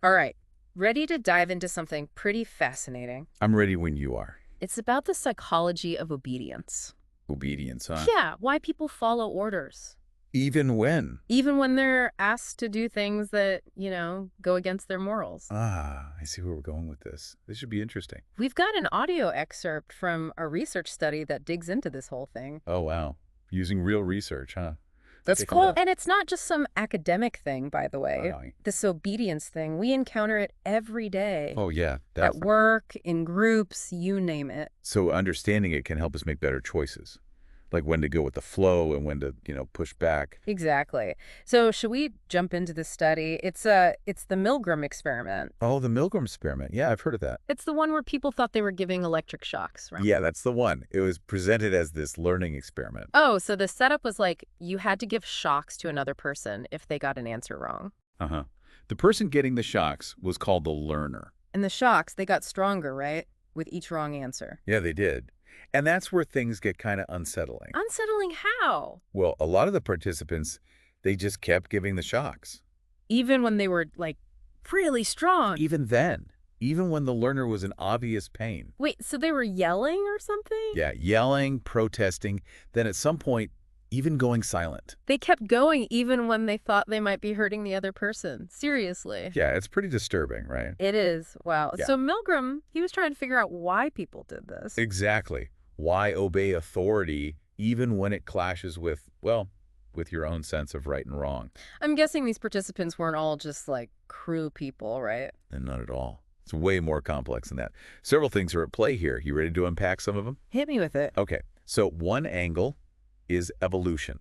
All right, ready to dive into something pretty fascinating. I'm ready when you are. It's about the psychology of obedience. Obedience, huh? Yeah, why people follow orders, Even when? even when they're asked to do things that, go against their morals. Ah, I see where we're going with this. This should be interesting. We've got an audio excerpt from a research study that digs into this whole thing. Oh, wow. Using real research, huh? That's Take a cool. look. And it's not just some academic thing, by the way. Oh, This obedience thing, we encounter it every day. oh, yeah, At definitely. work, in groups, you name it. So understanding it can help us make better choices, like when to go with the flow and when to, push back. Exactly. So should we jump into the study? It's the Milgram experiment. Oh, the Milgram experiment. Yeah, I've heard of that. It's the one where people thought they were giving electric shocks, right? Yeah, that's the one. It was presented as this learning experiment. Oh, so the setup was like you had to give shocks to another person if they got an answer wrong. Uh-huh. The person getting the shocks was called the learner. And the shocks, they got stronger, right? With each wrong answer. Yeah, they did. And that's where things get kind of unsettling. Unsettling how? Well, a lot of the participants, they just kept giving the shocks. Even when they were like really strong. Even then, even when the learner was in obvious pain. Wait, so they were yelling or something? Yeah, yelling, protesting, then at some point, even going silent. They kept going even when they thought they might be hurting the other person. Seriously. Yeah, it's pretty disturbing, right? It is. Wow. Yeah. So Milgram, he was trying to figure out why people did this. Exactly. Why obey authority even when it clashes with, well, with your own sense of right and wrong? I'm guessing these participants weren't all just like cruel people, right? And not at all. It's way more complex than that. Several things are at play here. You ready to unpack some of them? Hit me with it. Okay, so one angle is evolution.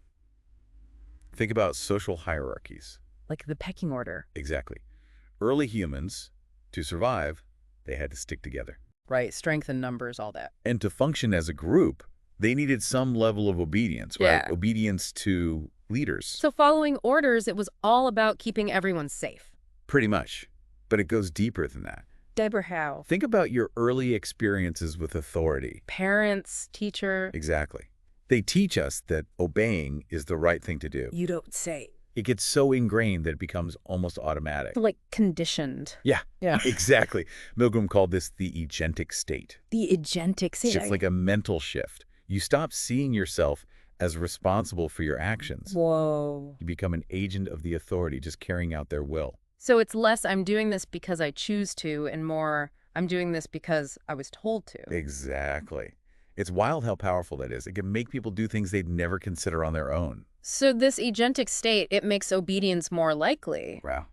Think about social hierarchies. Like the pecking order. Exactly. Early humans, to survive, they had to stick together. Right. Strength in numbers, all that. And to function as a group, they needed some level of obedience, right? Yeah. Obedience to leaders. So following orders, it was all about keeping everyone safe. Pretty much. But it goes deeper than that. Deborah Howe. Think about your early experiences with authority. Parents, teacher. Exactly. They teach us that obeying is the right thing to do. You don't say. It gets so ingrained that it becomes almost automatic. Like conditioned. Yeah, Yeah. exactly. Milgram called this the agentic state. The agentic state. It's like a mental shift. You stop seeing yourself as responsible for your actions. Whoa. You become an agent of the authority, just carrying out their will. So it's less I'm doing this because I choose to and more I'm doing this because I was told to. Exactly. It's wild how powerful that is. It can make people do things they'd never consider on their own. So this agentic state, it makes obedience more likely. Wow.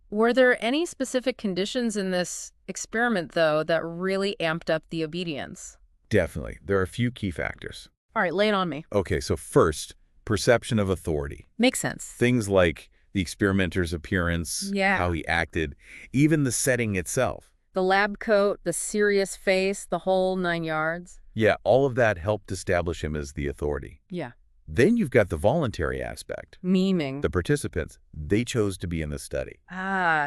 Were there any specific conditions in this experiment, though, that really amped up the obedience? Definitely. There are a few key factors. All right, lay it on me. Okay, so first, perception of authority. Makes sense. Things like the experimenter's appearance, Yeah. how he acted, even the setting itself. The lab coat, the serious face, the whole 9 yards. Yeah, all of that helped establish him as the authority. Yeah. Then you've got the voluntary aspect. Memeing. The participants, they chose to be in the study.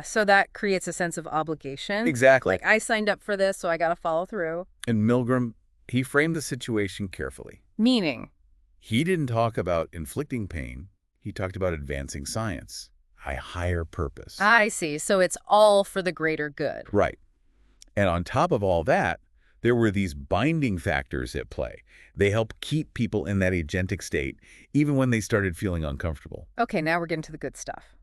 So that creates a sense of obligation. Exactly. Like, I signed up for this, so I got to follow through. And Milgram, he framed the situation carefully. Meaning. He didn't talk about inflicting pain. He talked about advancing science, a higher purpose. I see. So it's all for the greater good. Right. And on top of all that, there were these binding factors at play. They help keep people in that agentic state, even when they started feeling uncomfortable. Okay, now we're getting to the good stuff.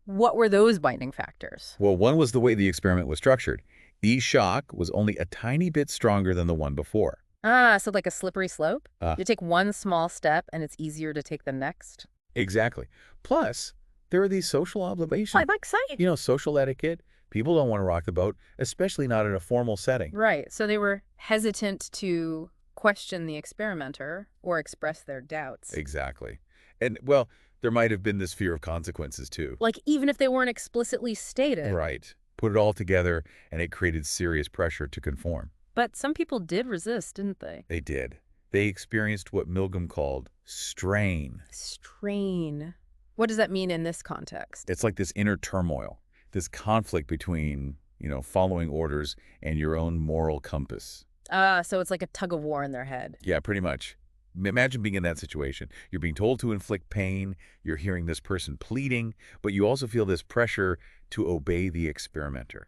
What were those binding factors? Well, one was the way the experiment was structured. Each shock was only a tiny bit stronger than the one before. So like a slippery slope? You take one small step and it's easier to take the next? Exactly. Plus, there are these social obligations. I like sight. Social etiquette. People don't want to rock the boat, especially not in a formal setting. Right. So they were hesitant to question the experimenter or express their doubts. Exactly. And, well, there might have been this fear of consequences, too. Like even if they weren't explicitly stated. Right. Put it all together, and it created serious pressure to conform. But some people did resist, didn't they? They did. They experienced what Milgram called strain. Strain. What does that mean in this context? It's like this inner turmoil, this conflict between, following orders and your own moral compass. So it's like a tug of war in their head. Yeah, pretty much. Imagine being in that situation. You're being told to inflict pain, you're hearing this person pleading, but you also feel this pressure to obey the experimenter.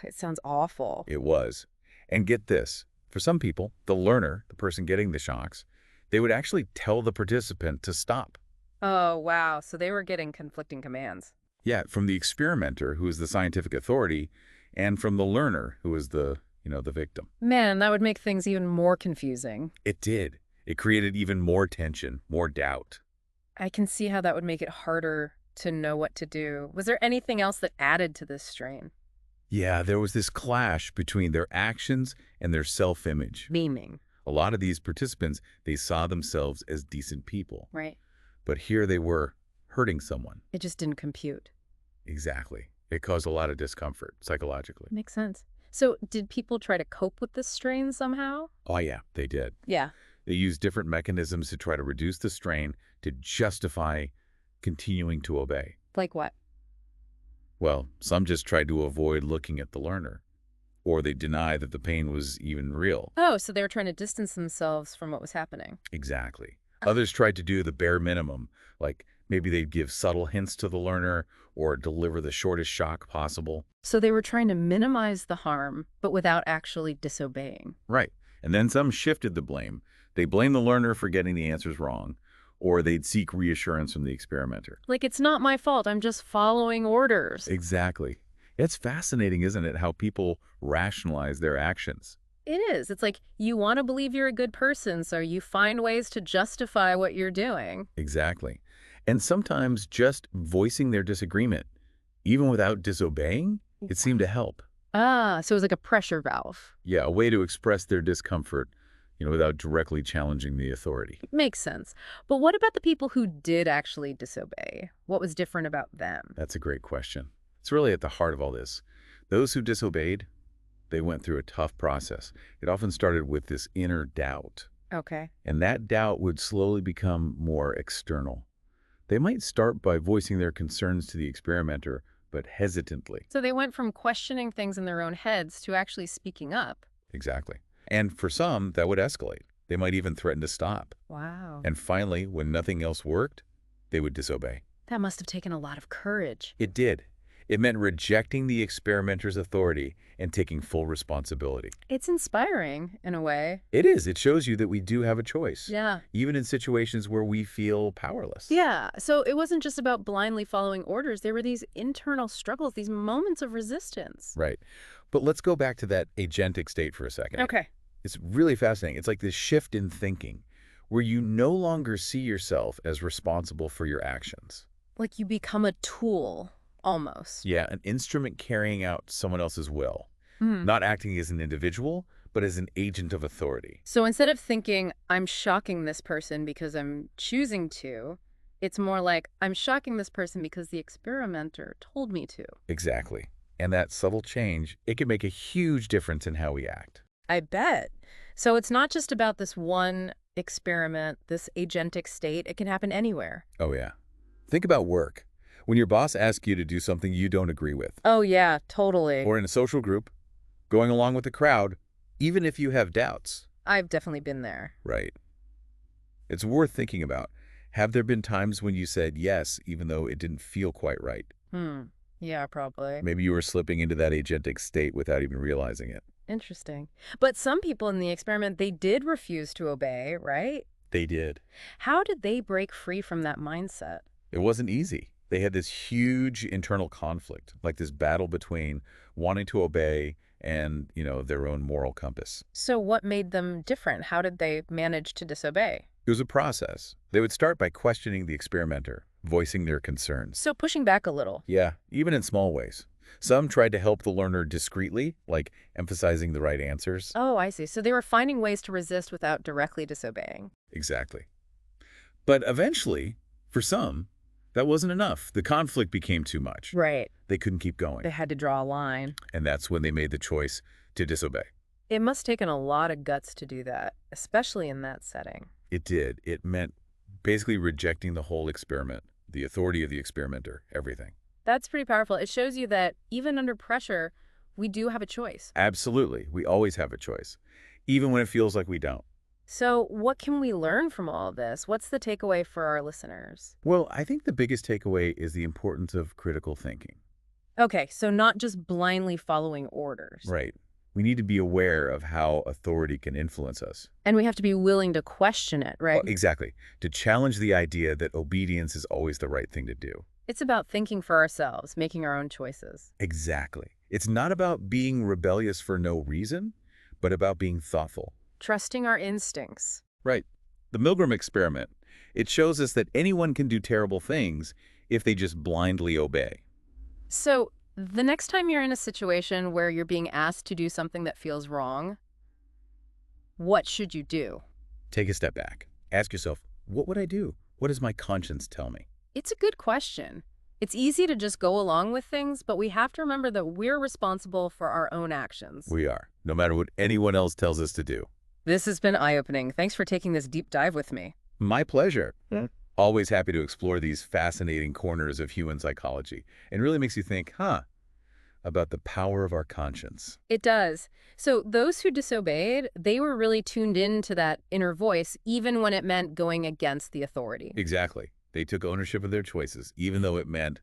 It sounds awful. It was. And get this, for some people, the learner, the person getting the shocks, they would actually tell the participant to stop. Oh, wow. So they were getting conflicting commands. Yeah, from the experimenter, who is the scientific authority, and from the learner, who is the victim. Man, that would make things even more confusing. It did. It created even more tension, more doubt. I can see how that would make it harder to know what to do. Was there anything else that added to this strain? Yeah, there was this clash between their actions and their self-image. Meaning, A lot of these participants, they saw themselves as decent people. right? But here they were hurting someone. It just didn't compute. Exactly. It caused a lot of discomfort psychologically. Makes sense. So did people try to cope with this strain somehow? Oh, yeah, they did. Yeah. They used different mechanisms to try to reduce the strain to justify continuing to obey. Like what? Well, some just tried to avoid looking at the learner, or they deny that the pain was even real. Oh, so they were trying to distance themselves from what was happening. Exactly. Others tried to do the bare minimum, like maybe they'd give subtle hints to the learner or deliver the shortest shock possible. So they were trying to minimize the harm, but without actually disobeying. Right. And then some shifted the blame. They blamed the learner for getting the answers wrong, or they'd seek reassurance from the experimenter. Like, it's not my fault. I'm just following orders. Exactly. It's fascinating, isn't it, how people rationalize their actions. It is. It's like you want to believe you're a good person, so you find ways to justify what you're doing. Exactly. And sometimes just voicing their disagreement, even without disobeying, it seemed to help. Ah, so it was like a pressure valve. Yeah, a way to express their discomfort, without directly challenging the authority. Makes sense. But what about the people who did actually disobey? What was different about them? That's a great question. It's really at the heart of all this. Those who disobeyed, they went through a tough process. It often started with this inner doubt, Okay. and that doubt would slowly become more external. They might start by voicing their concerns to the experimenter, but hesitantly. So they went from questioning things in their own heads to actually speaking up. Exactly. And for some, that would escalate. They might even threaten to stop. Wow. And finally, when nothing else worked, they would disobey. That must have taken a lot of courage. It did. It meant rejecting the experimenter's authority and taking full responsibility. It's inspiring, in a way. It is. It shows you that we do have a choice, Yeah. even in situations where we feel powerless. Yeah. So it wasn't just about blindly following orders. There were these internal struggles, these moments of resistance. Right. But let's go back to that agentic state for a second. Okay. It's really fascinating. It's like this shift in thinking where you no longer see yourself as responsible for your actions. Like you become a tool, almost. Yeah, an instrument carrying out someone else's will, Hmm. not acting as an individual, but as an agent of authority. So instead of thinking, I'm shocking this person because I'm choosing to, it's more like, I'm shocking this person because the experimenter told me to. Exactly. And that subtle change, it can make a huge difference in how we act. I bet. So it's not just about this one experiment, this agentic state. It can happen anywhere. Oh, yeah. Think about work. When your boss asks you to do something you don't agree with, Oh, yeah, totally. or in a social group, going along with the crowd, even if you have doubts. I've definitely been there. Right. It's worth thinking about. Have there been times when you said yes, even though it didn't feel quite right? Yeah, probably. Maybe you were slipping into that agentic state without even realizing it. Interesting. But some people in the experiment, they did refuse to obey, right? They did. How did they break free from that mindset? It wasn't easy. They had this huge internal conflict, like this battle between wanting to obey and, their own moral compass. So what made them different? How did they manage to disobey? It was a process. They would start by questioning the experimenter, voicing their concerns. So pushing back a little. Yeah, even in small ways. Some tried to help the learner discreetly, like emphasizing the right answers. Oh, I see. So they were finding ways to resist without directly disobeying. Exactly. But eventually, for some, that wasn't enough. The conflict became too much. Right. They couldn't keep going. They had to draw a line. And that's when they made the choice to disobey. It must have taken a lot of guts to do that, especially in that setting. It did. It meant basically rejecting the whole experiment, the authority of the experimenter, everything. That's pretty powerful. It shows you that even under pressure, we do have a choice. Absolutely. We always have a choice, even when it feels like we don't. So, what can we learn from all of this? What's the takeaway for our listeners? Well, I think the biggest takeaway is the importance of critical thinking. Okay, so not just blindly following orders. Right. We need to be aware of how authority can influence us. And we have to be willing to question it, Well, right? exactly. To challenge the idea that obedience is always the right thing to do. It's about thinking for ourselves, making our own choices. Exactly. It's not about being rebellious for no reason, but about being thoughtful. Trusting our instincts. Right. The Milgram experiment, it shows us that anyone can do terrible things if they just blindly obey. So, the next time you're in a situation where you're being asked to do something that feels wrong, what should you do? Take a step back. Ask yourself, what would I do? What does my conscience tell me? It's a good question. It's easy to just go along with things, but we have to remember that we're responsible for our own actions. We are, no matter what anyone else tells us to do. This has been eye-opening. Thanks for taking this deep dive with me. My pleasure. Always happy to explore these fascinating corners of human psychology. And really makes you think, about the power of our conscience. It does. So those who disobeyed, they were really tuned in to that inner voice, even when it meant going against the authority. Exactly. They took ownership of their choices, even though it meant,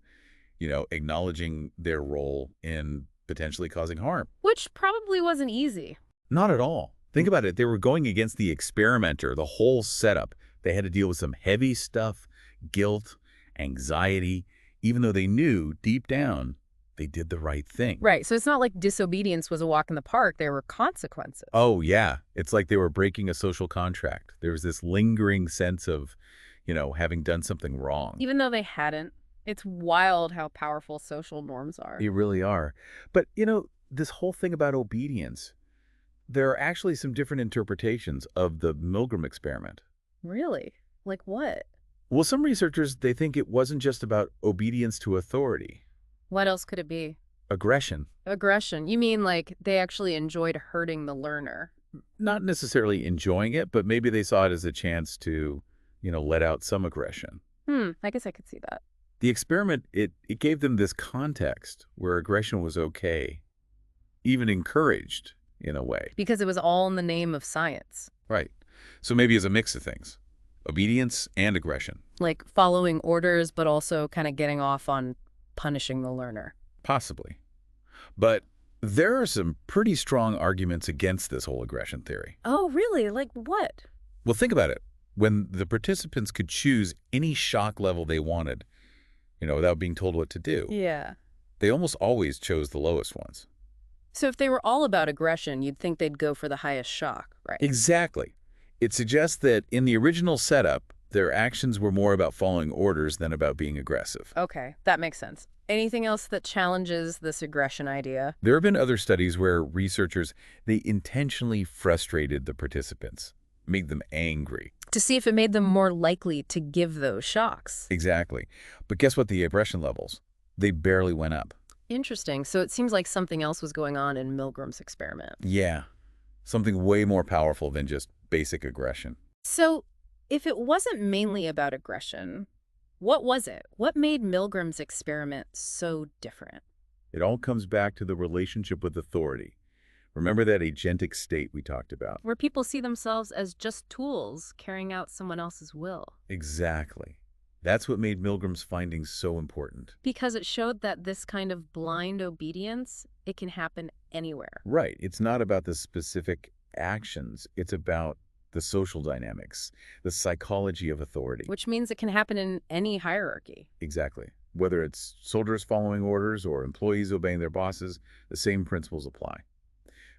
acknowledging their role in potentially causing harm. Which probably wasn't easy. Not at all. Think about it. They were going against the experimenter, the whole setup. They had to deal with some heavy stuff, guilt, anxiety, even though they knew deep down they did the right thing. Right. So it's not like disobedience was a walk in the park. There were consequences. Oh, yeah. It's like they were breaking a social contract. There was this lingering sense of, having done something wrong. Even though they hadn't. It's wild how powerful social norms are. They really are. But, this whole thing about obedience, there are actually some different interpretations of the Milgram experiment. Really? Like what? Well, some researchers, they think it wasn't just about obedience to authority. What else could it be? Aggression. Aggression. You mean like they actually enjoyed hurting the learner? Not necessarily enjoying it, but maybe they saw it as a chance to, let out some aggression. I guess I could see that. The experiment, it gave them this context where aggression was okay, even encouraged in a way. Because it was all in the name of science. Right. So maybe it's a mix of things, obedience and aggression. Like following orders, but also kind of getting off on punishing the learner. Possibly. But there are some pretty strong arguments against this whole aggression theory. Oh, really? Like what? Well, think about it. When the participants could choose any shock level they wanted, without being told what to do, Yeah. they almost always chose the lowest ones. So if they were all about aggression, you'd think they'd go for the highest shock, right? Exactly. It suggests that in the original setup, their actions were more about following orders than about being aggressive. Okay, that makes sense. Anything else that challenges this aggression idea? There have been other studies where researchers, they intentionally frustrated the participants, made them angry. To see if it made them more likely to give those shocks. Exactly. But guess what? The aggression levels, they barely went up. Interesting. So it seems like something else was going on in Milgram's experiment. Yeah. Something way more powerful than just basic aggression. So if it wasn't mainly about aggression, what was it? What made Milgram's experiment so different? It all comes back to the relationship with authority. Remember that agentic state we talked about? Where people see themselves as just tools carrying out someone else's will. Exactly. That's what made Milgram's findings so important. Because it showed that this kind of blind obedience, it can happen anywhere. Right. It's not about the specific actions. It's about the social dynamics, the psychology of authority. Which means it can happen in any hierarchy. Exactly. Whether it's soldiers following orders or employees obeying their bosses, the same principles apply.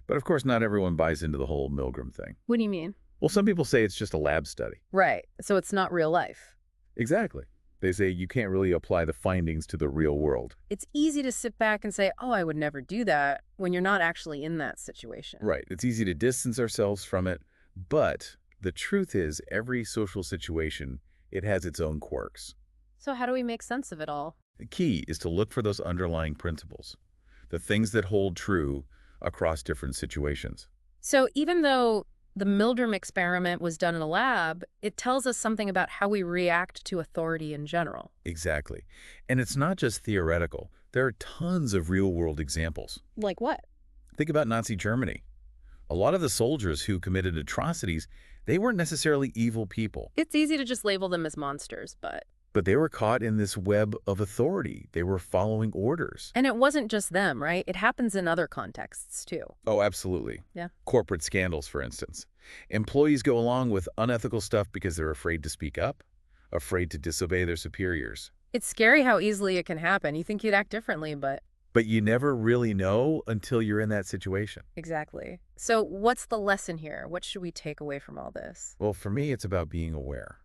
But of course, not everyone buys into the whole Milgram thing. What do you mean? Well, some people say it's just a lab study. Right. So it's not real life. Exactly. They say you can't really apply the findings to the real world. It's easy to sit back and say, oh, I would never do that, when you're not actually in that situation. Right. It's easy to distance ourselves from it. But the truth is, every social situation, it has its own quirks. So how do we make sense of it all? The key is to look for those underlying principles, the things that hold true across different situations. So even though the Milgram experiment was done in a lab, it tells us something about how we react to authority in general. Exactly. And it's not just theoretical. There are tons of real-world examples. Like what? Think about Nazi Germany. A lot of the soldiers who committed atrocities, They weren't necessarily evil people, It's easy to just label them as monsters, but... but they were caught in this web of authority. They were following orders. And it wasn't just them, right? It happens in other contexts, too. Oh, absolutely. Yeah. Corporate scandals, for instance. Employees go along with unethical stuff because they're afraid to speak up, afraid to disobey their superiors. It's scary how easily it can happen. You think you'd act differently, but... But you never really know until you're in that situation. Exactly. So what's the lesson here? What should we take away from all this? Well, for me, it's about being aware,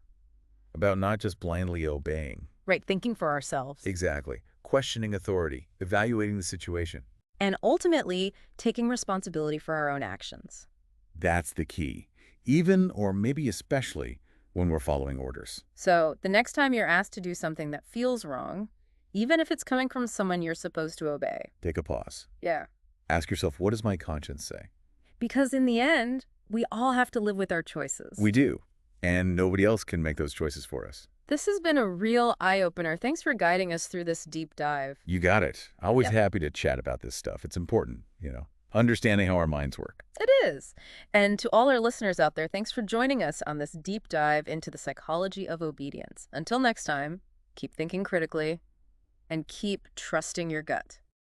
about not just blindly obeying. Right, thinking for ourselves. Exactly. Questioning authority, evaluating the situation. And ultimately, taking responsibility for our own actions. That's the key, even or maybe especially when we're following orders. So the next time you're asked to do something that feels wrong, even if it's coming from someone you're supposed to obey. Take a pause. Yeah. Ask yourself, what does my conscience say? Because in the end, we all have to live with our choices. We do, and nobody else can make those choices for us. This has been a real eye-opener. Thanks for guiding us through this deep dive. You got it. Always Yep. happy to chat about this stuff. It's important, understanding how our minds work. It is. And to all our listeners out there, thanks for joining us on this deep dive into the psychology of obedience. Until next time, keep thinking critically and keep trusting your gut.